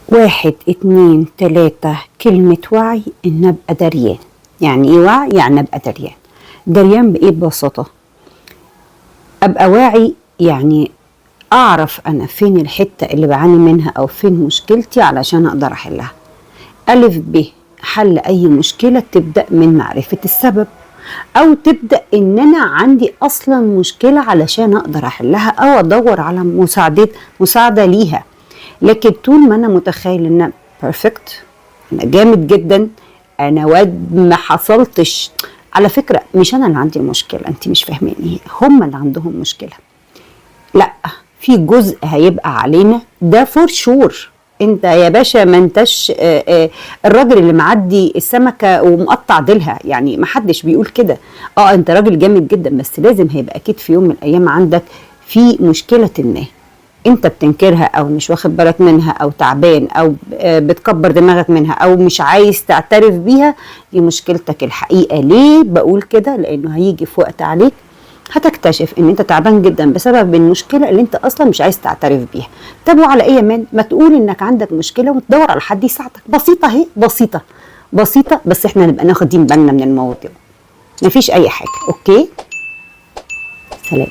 واحد اتنين تلاتة، كلمة وعي ان ابقى دريان. يعني ايه وعي؟ يعني ابقى دريان. دريان بايه ببساطة؟ ابقى واعي يعني اعرف انا فين الحتة اللي بعاني منها او فين مشكلتي علشان اقدر احلها. الف ب، حل اي مشكلة تبدأ من معرفة السبب، او تبدأ ان انا عندي اصلا مشكلة علشان اقدر احلها او ادور على مساعدة ليها. لكن طول ما انا متخيل ان انا بيرفكت، انا جامد جدا، انا واد ما حصلتش. على فكرة مش انا اللي عندي المشكلة، انت مش فاهماني، هم اللي عندهم مشكلة. لا، في جزء هيبقى علينا ده فور شور. انت يا باشا ما انتش الراجل اللي معدي السمكه ومقطع ديلها، يعني ما حدش بيقول كده. انت راجل جامد جدا، بس لازم هيبقى اكيد في يوم من الايام عندك في مشكله ما انت بتنكرها او مش واخد بالك منها او تعبان او بتكبر دماغك منها او مش عايز تعترف بيها. دي مشكلتك الحقيقه. ليه بقول كده؟ لانه هيجي في وقت عليك هتكتشف ان انت تعبان جدا بسبب المشكله اللي انت اصلا مش عايز تعترف بيها. طب وعلى ايه يا مان؟ ما تقول انك عندك مشكله وتدور على حد يساعدك. بسيطه اهي، بسيطه بسيطه، بس احنا نبقى ناخدين بالنا من المواضيع. مفيش اي حاجه. اوكي، سلام.